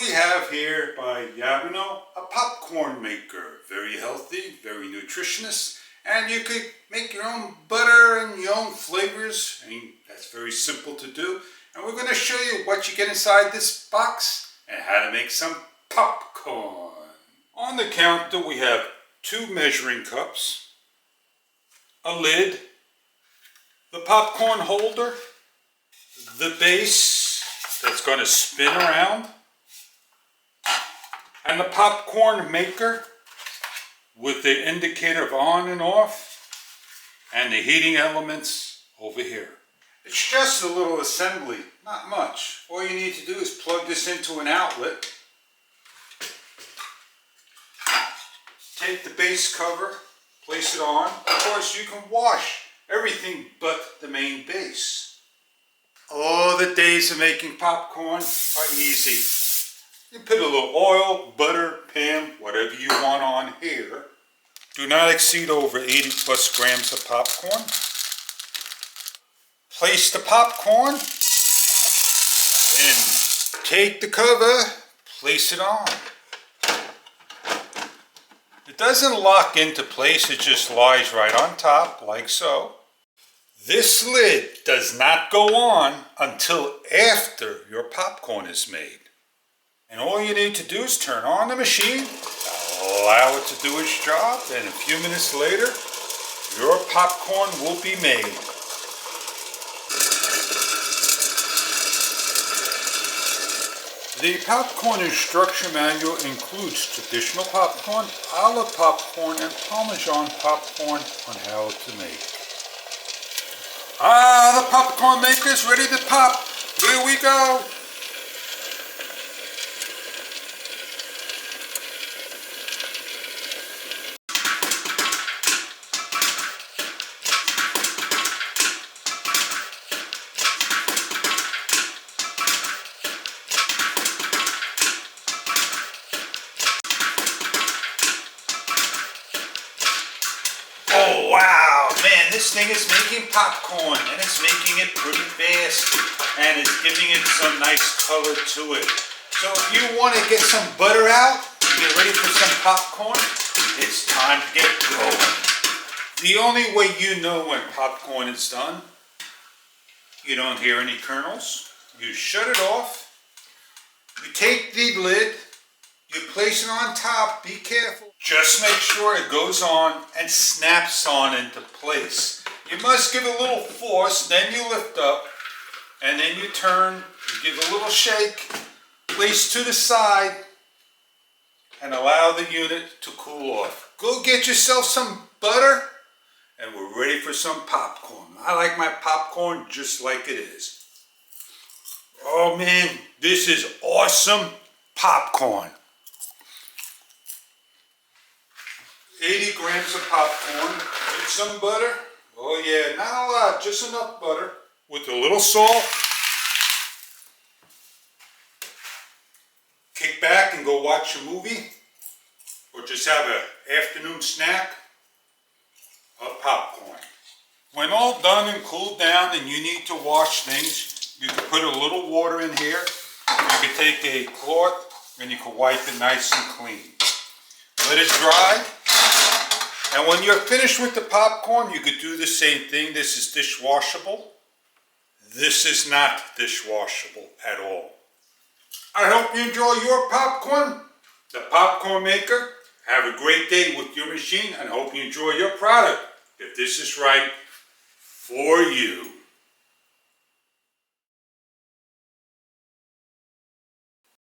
we have here by Yabano, a popcorn maker. Very healthy, very nutritious, and you could make your own butter and your own flavors. I mean, that's very simple to do. And we're going to show you what you get inside this box and how to make some popcorn. On the counter we have 2 measuring cups, a lid, the popcorn holder, the base that's going to spin around, and the popcorn maker with the indicator of on and off, and the heating elements over here. It's just a little assembly, not much. All you need to do is plug this into an outlet, take the base cover, place it on. Of course, you can wash everything but the main base. Oh, the days of making popcorn are easy. You put a little oil, butter, Pam, whatever you want on here. Do not exceed over 80 plus grams of popcorn. Place the popcorn, then take the cover, place it on. It doesn't lock into place, it just lies right on top, like so. This lid does not go on until after your popcorn is made. And all you need to do is turn on the machine, allow it to do its job, and a few minutes later, your popcorn will be made. The popcorn instruction manual includes traditional popcorn, olive popcorn, and Parmesan popcorn on how to make. The popcorn maker's ready to pop. Here we go. Oh wow, man, this thing is making popcorn, and it's making it pretty fast, and it's giving it some nice color to it. So if you want to get some butter out, get ready for some popcorn, it's time to get going. The only way you know when popcorn is done, you don't hear any kernels, you shut it off, you take the lid, you place it on top, be careful. Just make sure it goes on and snaps on into place. You must give a little force, then you lift up, and then you turn, you give a little shake, place to the side, and allow the unit to cool off. Go get yourself some butter, and we're ready for some popcorn. I like my popcorn just like it is. Oh man, this is awesome popcorn. 80 grams of popcorn, with some butter. Oh yeah, not a lot, just enough butter. With a little salt. Kick back and go watch a movie. Or just have an afternoon snack of popcorn. When all done and cooled down and you need to wash things, you can put a little water in here. You can take a cloth and you can wipe it nice and clean. Let it dry. And when you're finished with the popcorn, you could do the same thing. This is dishwashable. This is not dishwashable at all. I hope you enjoy your popcorn. The popcorn maker. Have a great day with your machine and hope you enjoy your product. If this is right for you.